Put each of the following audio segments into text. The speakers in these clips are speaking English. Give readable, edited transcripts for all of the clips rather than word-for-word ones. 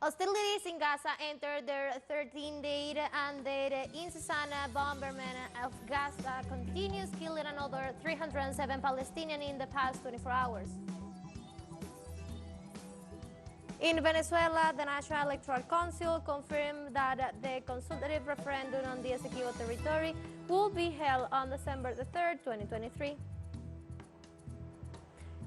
Hostilities in Gaza entered their 13th day, and the incessant bombardment of Gaza continues, killing another 307 Palestinians in the past 24 hours. In Venezuela, the National Electoral Council confirmed that the consultative referendum on the Esequibo territory will be held on December 3rd, 2023.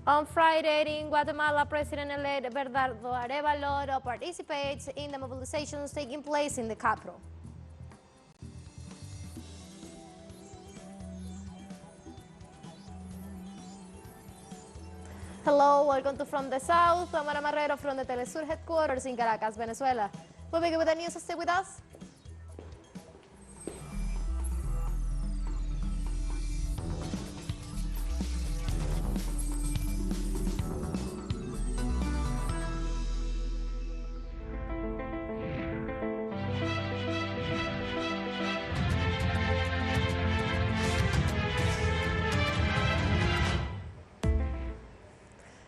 On Friday in Guatemala, President-elect Bernardo Arevalo participates in the mobilizations taking place in the capital. Hello, welcome to From the South. I'm Mara Marrero from the teleSUR headquarters in Caracas, Venezuela. We'll begin with the news. Stay with us.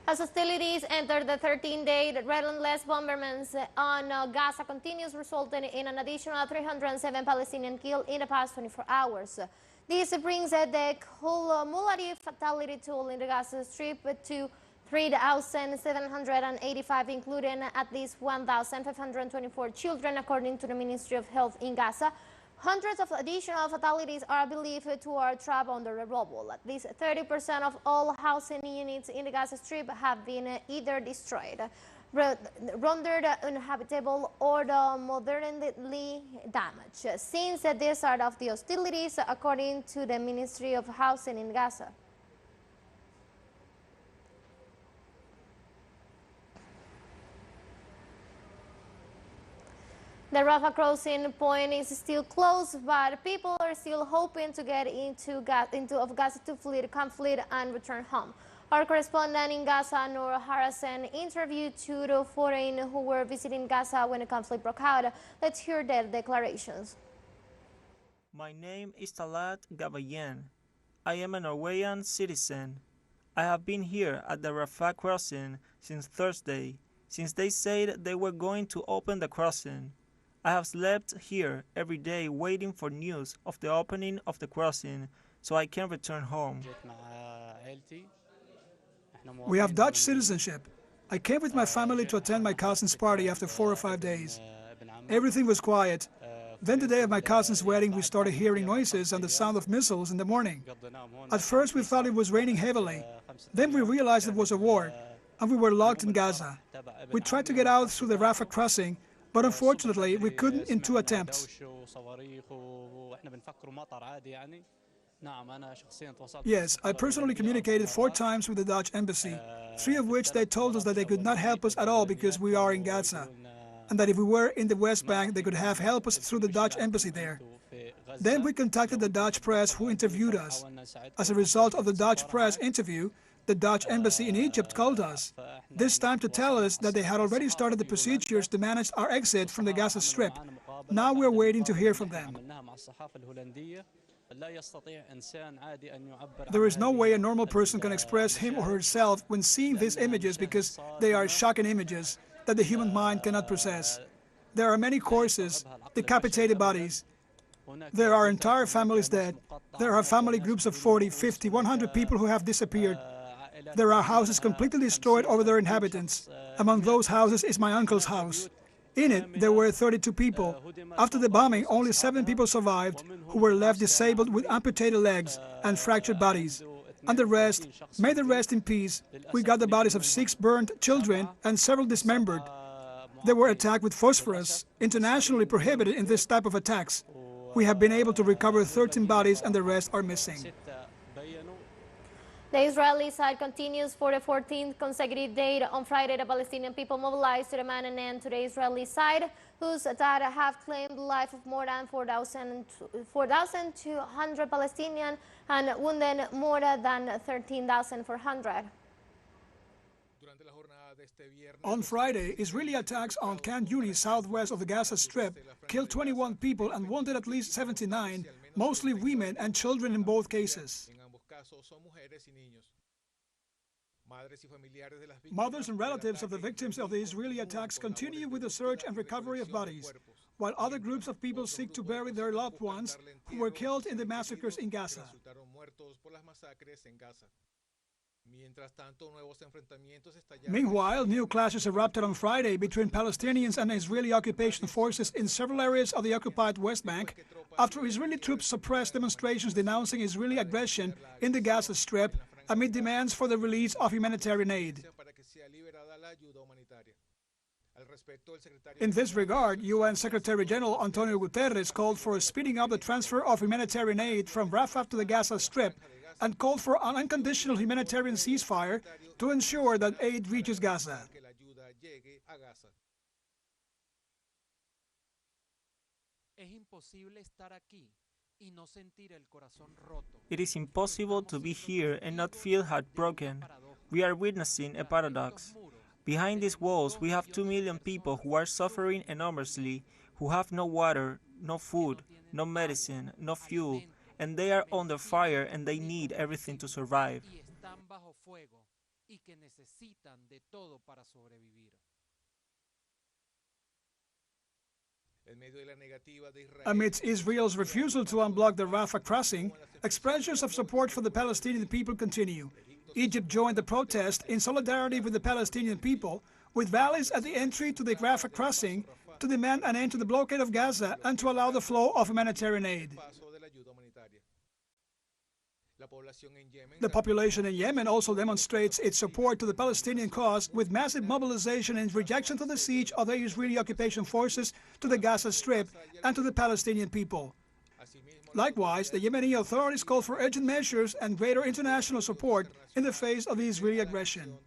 As hostilities enter the 13th day, the relentless bombardments on Gaza continues, resulting in an additional 307 Palestinians killed in the past 24 hours. This brings the cumulative fatality toll in the Gaza Strip to 3,785, including at least 1,524 children, according to the Ministry of Health in Gaza. Hundreds of additional fatalities are believed to are trapped under the rubble. At least 30% of all housing units in the Gaza Strip have been either destroyed, rendered uninhabitable, or moderately damaged since the start of the hostilities, according to the Ministry of Housing in Gaza. The Rafah crossing point is still closed, but people are still hoping to get into Gaza to flee the conflict and return home. Our correspondent in Gaza, Noor Harassen, interviewed two to foreign who were visiting Gaza when the conflict broke out. Let's hear their declarations. My name is Talat Gabayan. I am a Norwegian citizen. I have been here at the Rafah crossing since Thursday, since they said they were going to open the crossing. I have slept here every day waiting for news of the opening of the crossing so I can return home. We have Dutch citizenship. I came with my family to attend my cousin's party after 4 or 5 days. Everything was quiet. Then the day of my cousin's wedding, we started hearing noises and the sound of missiles in the morning. At first we thought it was raining heavily. Then we realized it was a war, and we were locked in Gaza. We tried to get out through the Rafah crossing, but unfortunately, we couldn't in 2 attempts. Yes, I personally communicated 4 times with the Dutch embassy, 3 of which they told us that they could not help us at all because we are in Gaza, and that if we were in the West Bank, they could have helped us through the Dutch embassy there. Then we contacted the Dutch press, who interviewed us. As a result of the Dutch press interview, the Dutch embassy in Egypt called us, this time to tell us that they had already started the procedures to manage our exit from the Gaza Strip. Now we're waiting to hear from them. There is no way a normal person can express him or herself when seeing these images, because they are shocking images that the human mind cannot process. There are many corpses, decapitated bodies. There are entire families dead. There are family groups of 40, 50, 100 people who have disappeared. There are houses completely destroyed over their inhabitants. Among those houses is my uncle's house. In it, there were 32 people. After the bombing, only 7 people survived, who were left disabled with amputated legs and fractured bodies. And the rest, may they rest in peace. We got the bodies of 6 burned children and several dismembered. They were attacked with phosphorus, internationally prohibited in this type of attacks. We have been able to recover 13 bodies and the rest are missing. The Israeli side continues for the 14th consecutive day. On Friday, the Palestinian people mobilized to demand an end to the Israeli side, whose attack have claimed the life of more than 4,200 Palestinians and wounded more than 13,400. On Friday, Israeli attacks on Khan Yunis, southwest of the Gaza Strip, killed 21 people and wounded at least 79, mostly women and children in both cases. Mothers and relatives of the victims of the Israeli attacks continue with the search and recovery of bodies, while other groups of people seek to bury their loved ones who were killed in the massacres in Gaza. Meanwhile, new clashes erupted on Friday between Palestinians and Israeli occupation forces in several areas of the occupied West Bank after Israeli troops suppressed demonstrations denouncing Israeli aggression in the Gaza Strip amid demands for the release of humanitarian aid. In this regard, UN Secretary General Antonio Guterres called for speeding up the transfer of humanitarian aid from Rafah to the Gaza Strip and called for an unconditional humanitarian ceasefire to ensure that aid reaches Gaza. It is impossible to be here and not feel heartbroken. We are witnessing a paradox. Behind these walls, we have 2 million people who are suffering enormously, who have no water, no food, no medicine, no fuel, and they are under fire and they need everything to survive. Amidst Israel's refusal to unblock the Rafah crossing, expressions of support for the Palestinian people continue. Egypt joined the protest in solidarity with the Palestinian people, with rallies at the entry to the Rafah crossing to demand an end to the blockade of Gaza and to allow the flow of humanitarian aid. The population in Yemen also demonstrates its support to the Palestinian cause with massive mobilization and rejection to the siege of the Israeli occupation forces to the Gaza Strip and to the Palestinian people. Likewise, the Yemeni authorities call for urgent measures and greater international support in the face of the Israeli aggression.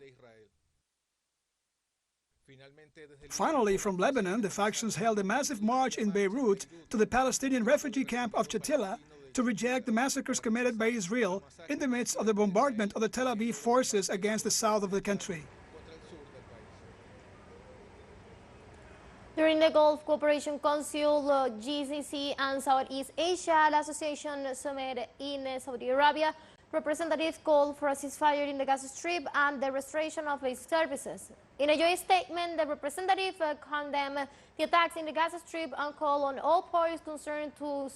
Finally, from Lebanon, the factions held a massive march in Beirut to the Palestinian refugee camp of Shatila to reject the massacres committed by Israel in the midst of the bombardment of the Tel Aviv forces against the south of the country. During the Gulf Cooperation Council, GCC and Southeast Asia Association Summit in Saudi Arabia, representatives called for a ceasefire in the Gaza Strip and the restoration of basic services. In a joint statement, the representative condemned the attacks in the Gaza Strip and called on all parties concerned to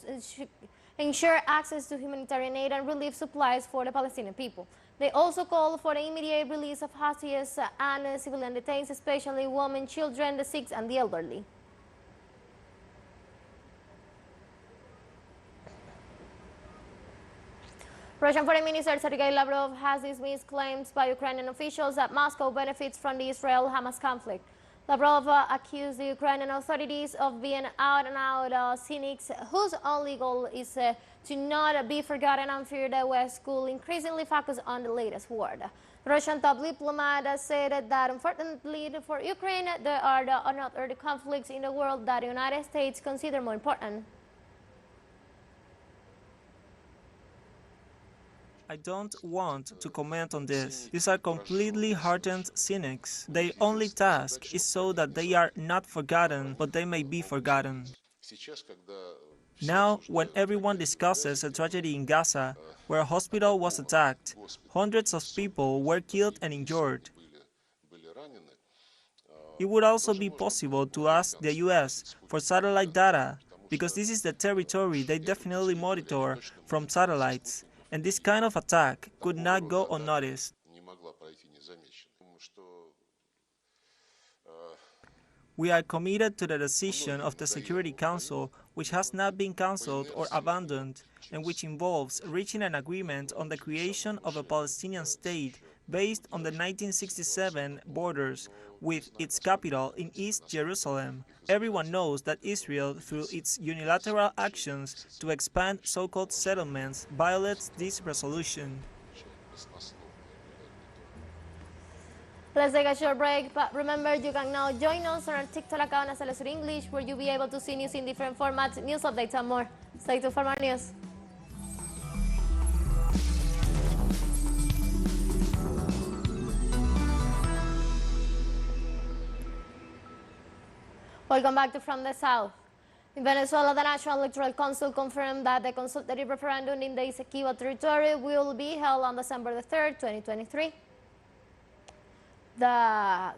ensure access to humanitarian aid and relief supplies for the Palestinian people. They also called for the immediate release of hostages and civilian detainees, especially women, children, the sick, and the elderly. Russian Foreign Minister Sergei Lavrov has dismissed claims by Ukrainian officials that Moscow benefits from the Israel-Hamas conflict. Lavrov accused the Ukrainian authorities of being out-and-out cynics whose only goal is to not be forgotten and fear the West could increasingly focus on the latest war. The Russian top diplomat said that unfortunately for Ukraine, there are other conflicts in the world that the United States consider more important. I don't want to comment on this. These are completely hardened cynics. Their only task is so that they are not forgotten, but they may be forgotten. Now, when everyone discusses a tragedy in Gaza, where a hospital was attacked, hundreds of people were killed and injured, it would also be possible to ask the US for satellite data, because this is the territory they definitely monitor from satellites. And this kind of attack could not go unnoticed. We are committed to the decision of the Security Council, which has not been cancelled or abandoned, and which involves reaching an agreement on the creation of a Palestinian state based on the 1967 borders, with its capital in East Jerusalem. Everyone knows that Israel, through its unilateral actions to expand so-called settlements, violates this resolution. Let's take a short break, but remember you can now join us on our TikTok account as teleSUR English, where you'll be able to see news in different formats, news updates, and more. Stay tuned for more news. Welcome back to From the South. In Venezuela, the National Electoral Council confirmed that the consultative referendum in the Essequibo territory will be held on December the 3rd, 2023. The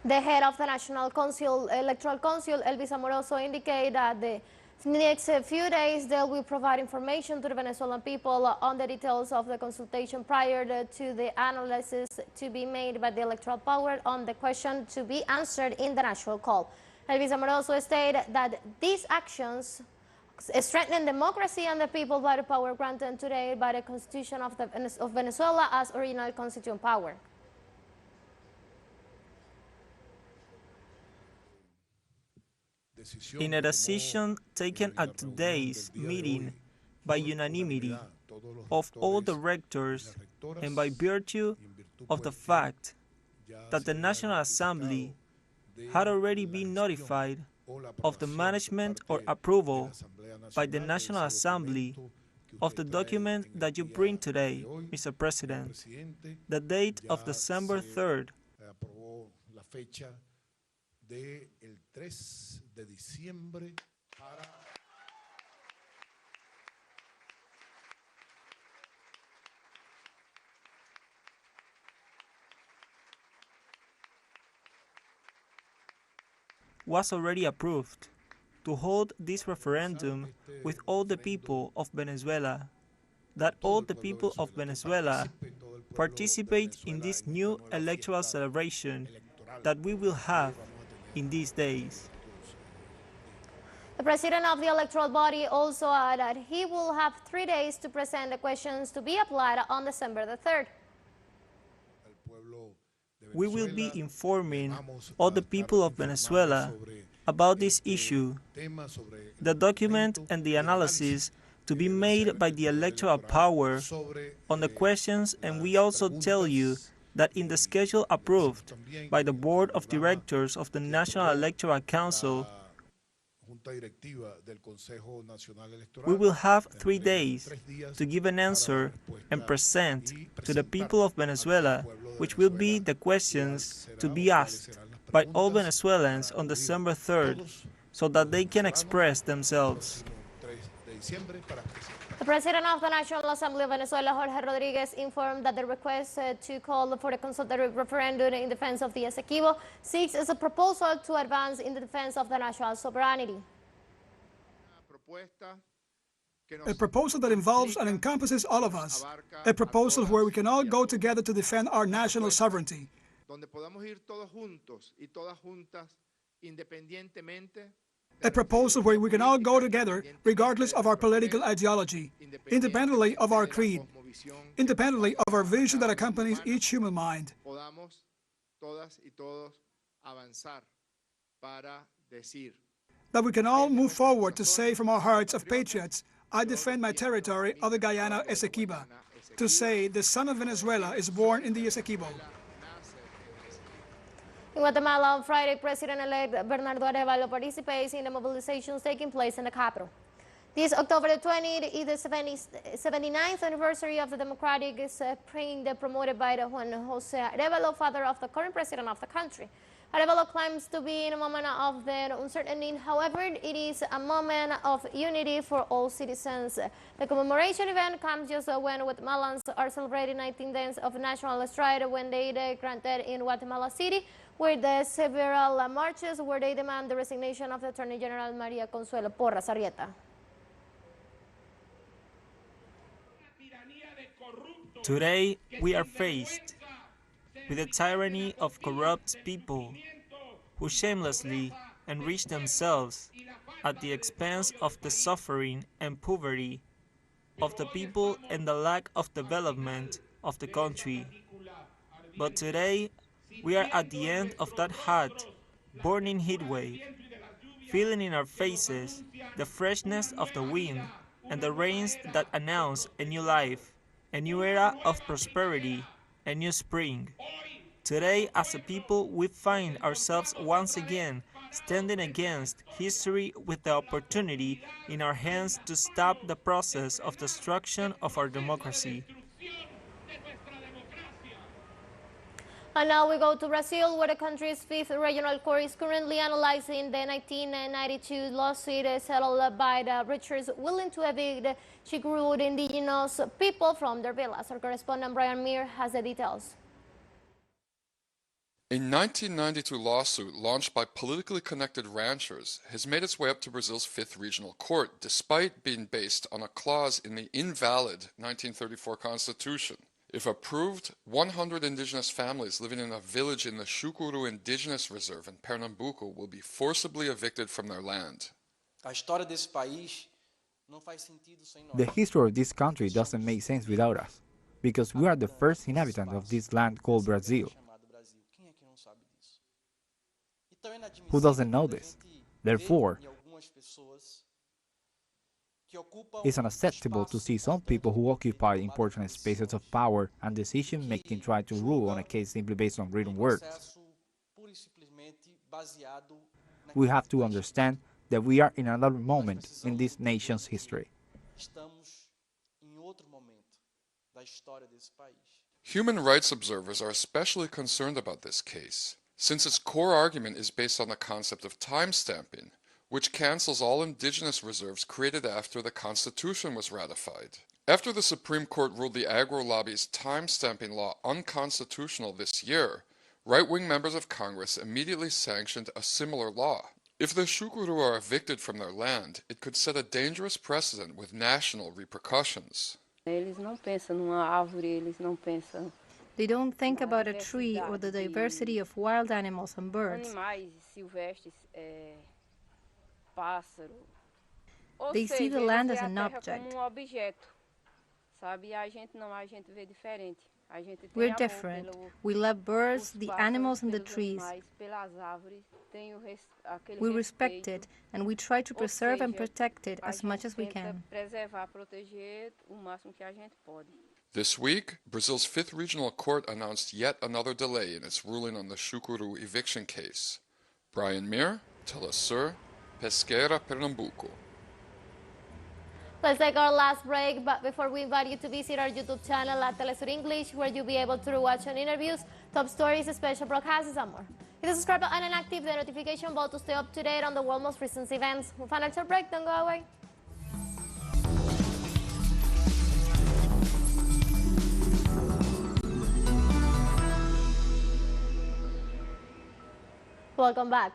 head of the National Electoral Council, Elvis Amoroso, indicated that the next few days they will provide information to the Venezuelan people on the details of the consultation prior to the analysis to be made by the electoral power on the question to be answered in the national call. Elvis Amoroso stated that these actions strengthen democracy and the people by the power granted today by the Constitution of Venezuela as original constituent power. In a decision taken at today's meeting by unanimity of all directors and by virtue of the fact that the National Assembly had already been notified of the management or approval by the National Assembly of the document that you bring today, Mr. President, the date of December 3rd, was already approved to hold this referendum with all the people of Venezuela, that all the people of Venezuela participate in this new electoral celebration that we will have in these days. The president of the electoral body also added that he will have 3 days to present the questions to be applied on December the 3rd. We will be informing all the people of Venezuela about this issue, the document and the analysis to be made by the electoral power on the questions, and we also tell you that in the schedule approved by the Board of Directors of the National Electoral Council, we will have 3 days to give an answer and present to the people of Venezuela, which will be the questions to be asked by all Venezuelans on December 3rd, so that they can express themselves. The president of the National Assembly of Venezuela, Jorge Rodriguez, informed that the request to call for the consultative referendum in defense of the Essequibo seeks as a proposal to advance in the defense of the national sovereignty. A proposal that involves and encompasses all of us. A proposal where we can all go together to defend our national sovereignty. A proposal where we can all go together regardless of our political ideology, independently of our creed, independently of our vision that accompanies each human mind. That we can all move forward to say from our hearts of patriots, I defend my territory of the Guyana Essequibo. To say the son of Venezuela is born in the Essequibo. In Guatemala on Friday, President-elect Bernardo Arevalo participates in the mobilizations taking place in the capital. This October the 20th is the 79th anniversary of the democratic spring promoted by the Juan Jose Arevalo, father of the current president of the country. Arevalo claims to be in a moment of the uncertainty. However, it is a moment of unity for all citizens. The commemoration event comes just when Guatemalans are celebrating 19 days of national stride when they granted in Guatemala City, where the several marches where they demand the resignation of the Attorney General Maria Consuelo Porras Arrieta. Today, we are faced with the tyranny of corrupt people who shamelessly enrich themselves at the expense of the suffering and poverty of the people and the lack of development of the country. But today, we are at the end of that hot, burning heat wave, feeling in our faces the freshness of the wind and the rains that announce a new life, a new era of prosperity, a new spring. Today, as a people, we find ourselves once again standing against history with the opportunity in our hands to stop the process of destruction of our democracy. And now we go to Brazil, where the country's fifth regional court is currently analyzing the 1992 lawsuit settled by the Richards willing to evict Chicurud indigenous people from their villas. Our correspondent Brian Meir has the details. A 1992 lawsuit launched by politically connected ranchers has made its way up to Brazil's fifth regional court, despite being based on a clause in the invalid 1934 constitution. If approved, 100 indigenous families living in a village in the Chicuru Indigenous Reserve in Pernambuco will be forcibly evicted from their land. The history of this country doesn't make sense without us, because we are the first inhabitant of this land called Brazil. Who doesn't know this? Therefore, it's unacceptable to see some people who occupy important spaces of power and decision-making try to rule on a case simply based on written words. We have to understand that we are in another moment in this nation's history. Human rights observers are especially concerned about this case, since its core argument is based on the concept of time-stamping, which cancels all indigenous reserves created after the Constitution was ratified. After the Supreme Court ruled the agro-lobby's time-stamping law unconstitutional this year, right-wing members of Congress immediately sanctioned a similar law. If the Chicuru are evicted from their land, it could set a dangerous precedent with national repercussions. They don't think about a tree or the diversity of wild animals and birds. They see the land as an object. We're different. We love birds, the animals and the trees. We respect it and we try to preserve and protect it as much as we can. This week, Brazil's fifth regional court announced yet another delay in its ruling on the Chicuru eviction case. Brian Meir, teleSUR, Pesqueira, Pernambuco. Let's take our last break, but before we invite you to visit our YouTube channel at teleSUR English, where you'll be able to watch on interviews, top stories, special broadcasts, and more. Hit the subscribe button and active the notification bell to stay up to date on the world's most recent events. We'll find our break, don't go away. Welcome back.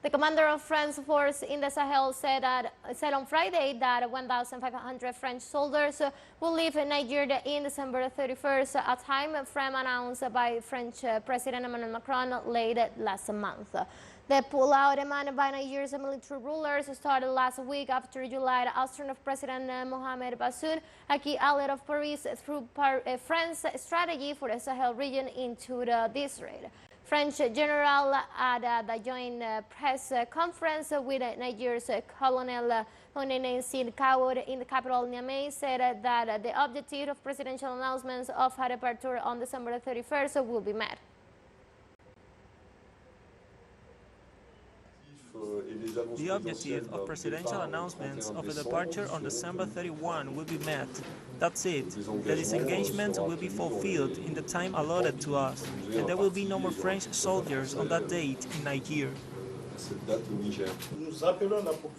The commander of French force in the Sahel said on Friday that 1,500 French soldiers will leave Nigeria in December 31st, a time frame announced by French President Emmanuel Macron late last month. The pullout demanded by Nigeria's military rulers started last week after July ouster of President Mohamed Bazoum, a key ally of Paris, through France's strategy for the Sahel region into this raid. French general at the joint press conference with Nigeria's Colonel Honene Kawood in the capital Niamey said that the objective of presidential announcements of a departure on December 31st will be met. The objective of presidential announcements of a departure on December 31 will be met. That's it. The disengagement will be fulfilled in the time allotted to us, and there will be no more French soldiers on that date in Nigeria.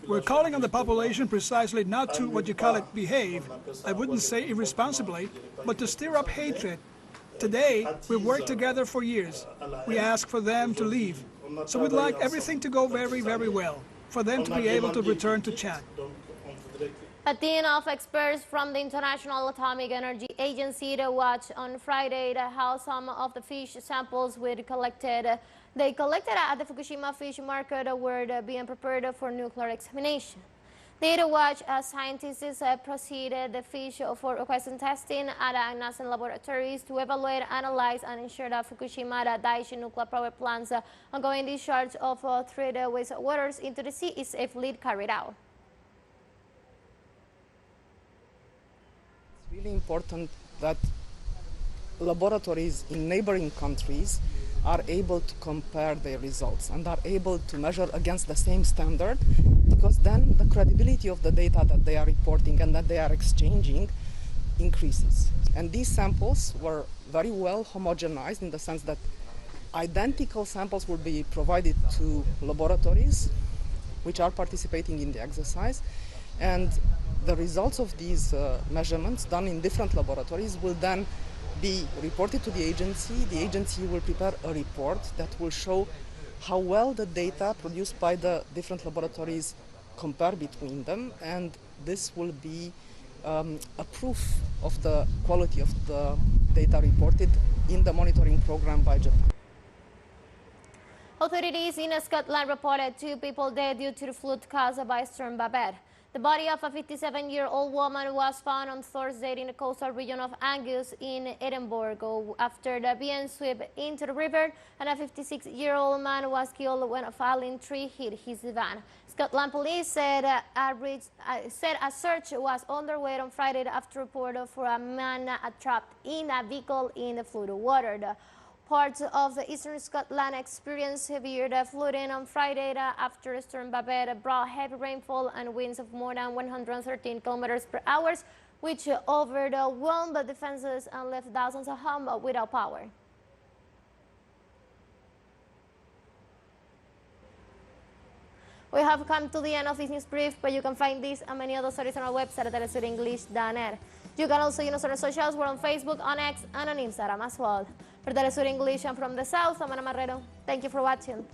We're calling on the population precisely not to, what you call it, behave, I wouldn't say irresponsibly, but to stir up hatred. Today, we've worked together for years. We ask for them to leave. So we'd like everything to go very, very well, for them to be able to return to Chad. A team of experts from the International Atomic Energy Agency watched on Friday how some of the fish samples they collected at the Fukushima fish market were being prepared for nuclear examination. Data watch scientists proceeded the fish for question testing at NASA laboratories to evaluate, analyze, and ensure that Fukushima Daiichi nuclear power plant's ongoing discharge of treated wastewaters into the sea is safely carried out. It's really important that laboratories in neighboring countries are able to compare their results and are able to measure against the same standard, because then the credibility of the data that they are reporting and that they are exchanging increases. And these samples were very well homogenized in the sense that Identical samples will be provided to laboratories which are participating in the exercise, and the results of these measurements done in different laboratories will then be reported to the agency. The agency will prepare a report that will show how well the data produced by the different laboratories compare between them, and this will be a proof of the quality of the data reported in the monitoring program by Japan. Authorities in Scotland reported 2 people dead due to the flood caused by Storm Babette. The body of a 57-year-old woman was found on Thursday in the coastal region of Angus in Edinburgh after the being swept into the river, and a 56-year-old man was killed when a falling tree hit his van. Scotland police said a search was underway on Friday after report for a man trapped in a vehicle in the flooded water. Parts of the eastern Scotland experienced severe flooding on Friday after Storm Babette brought heavy rainfall and winds of more than 113 kilometers per hour, which overwhelmed the defenses and left thousands of homes without power. We have come to the end of this news brief, but you can find this and many other stories on our website at telesurenglish.net. You can also use our socials. We're on Facebook, on X, and on Instagram as well. For Telesur English and from the South, I'm Ana Marrero. Thank you for watching.